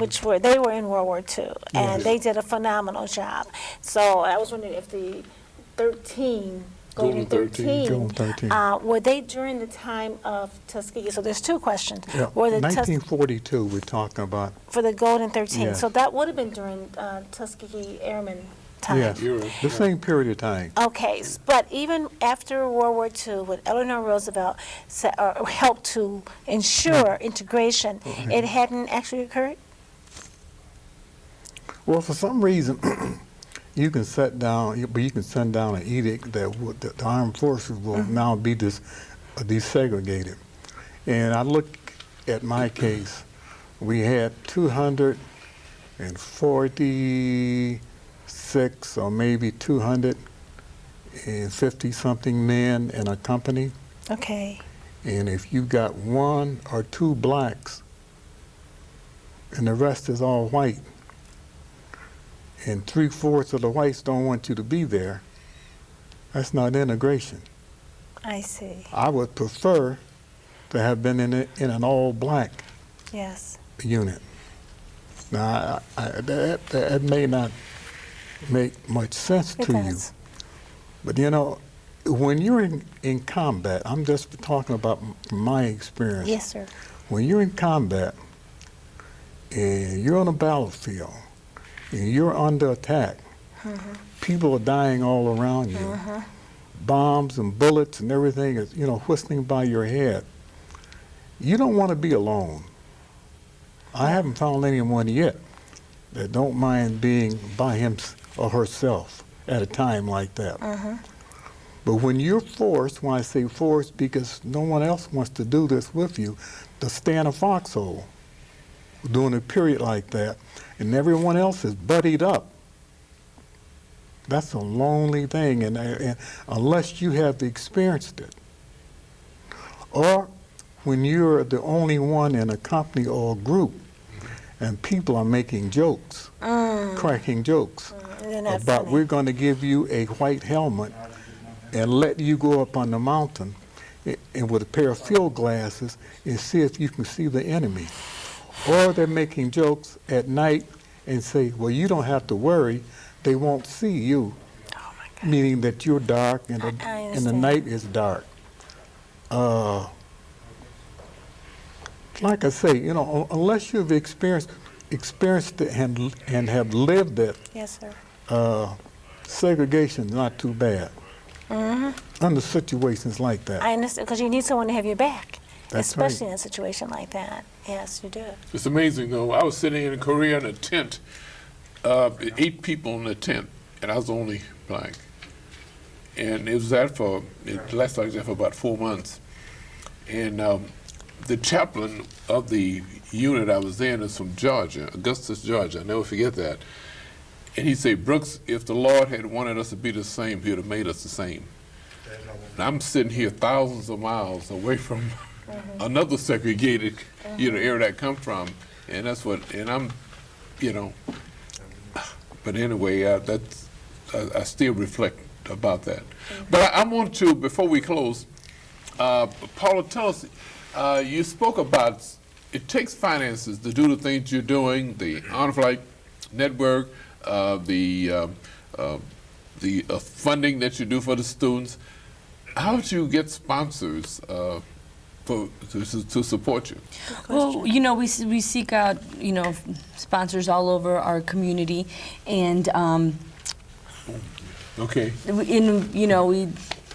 S2: they were in World War II, and they did a phenomenal job. So I was wondering if the 13, Golden 13, were they during the time of Tuskegee? So there's two questions.
S5: Yeah.
S2: Were the
S5: 1942 we're talking about.
S2: for the Golden 13.
S5: Yes.
S2: So that would have been during Tuskegee Airmen time.
S5: Yes, the same period of time.
S2: Okay, but even after World War II, when Eleanor Roosevelt helped to ensure integration, it hadn't actually occurred?
S5: Well, for some reason, you can send down an edict that the armed forces will now be desegregated. And I look at my case, we had 246 or maybe 250 something men in a company.
S2: Okay.
S5: And if you got 1 or 2 blacks and the rest is all white, and 3/4 of the whites don't want you to be there, that's not integration.
S2: I see.
S5: I would prefer to have been in an all-black
S2: Yes.
S5: unit. Now, that may not make much sense
S2: It
S5: to you,
S2: does.
S5: but you know, when you're in combat, I'm just talking about my experience.
S2: Yes, sir.
S5: When you're in combat and you're on a battlefield and you're under attack, people are dying all around you. Bombs and bullets and everything is, whistling by your head. You don't want to be alone. I haven't found anyone yet that don't mind being by him or herself at a time like that. But when you're forced, when I say forced because no one else wants to do this with you, to stay in a foxhole during a period like that, and everyone else is buddied up, that's a lonely thing, and unless you have experienced it. Or when you're the only one in a company or a group, and people are making jokes, cracking jokes about we're going to give you a white helmet and let you go up on the mountain and with a pair of field glasses and see if you can see the enemy. Or they're making jokes at night and say, well, you don't have to worry, they won't see you, meaning that you're dark and the night is dark. Like I say, unless you've experienced it and have lived it,
S2: Yes, sir.
S5: segregation's not too bad. Under situations like that.
S2: I understand, because you need someone to have your back,
S5: That's
S2: especially
S5: right.
S2: in a situation like that. Yes, you do.
S1: It's amazing, though. I was sitting in Korea in a tent, 8 people in the tent, and I was the only black. And it lasted like that for about 4 months. And the chaplain of the unit I was in is from Georgia, Augustus, Georgia. I'll never forget that. And he said, Brooks, if the Lord had wanted us to be the same, he would have made us the same. And I'm sitting here thousands of miles away from another segregated, area that I come from. And that's what, and I'm, but But anyway, I still reflect about that. But I want to, before we close, Paula, tell us, you spoke about it takes finances to do the things you're doing, the Honor Flight Network, the funding that you do for the students. How do you get sponsors to support you?
S3: Well, you know, we seek out, you know, sponsors all over our community, and
S1: Okay.
S3: you know,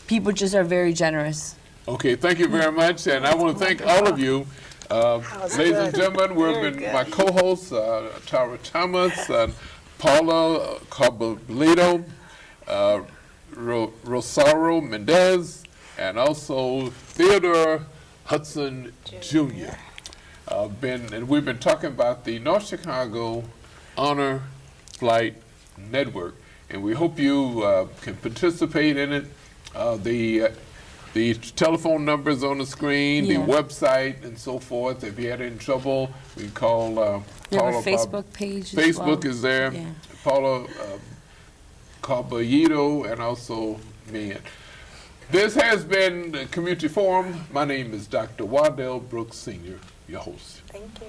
S3: people just are very generous.
S1: Okay, thank you very much, and I want to thank all of you. Ladies and gentlemen, we've been my co-hosts, Tara Thomas, and Paula Carbolito, Rosario Mendez, and also Theodore Hudson Jr. And we've been talking about the North Chicago Honor Flight Network, and we hope you can participate in it. The telephone numbers on the screen,
S3: Yeah.
S1: the website, and so forth. If you had any trouble, we can call
S3: We have
S1: Paula.
S3: a Facebook page as
S1: Facebook
S3: well.
S1: is there.
S3: Yeah.
S1: Paula Caballito, and also me. This has been the Community Forum. My name is Dr. Waddell Brooks Sr., your host.
S2: Thank you.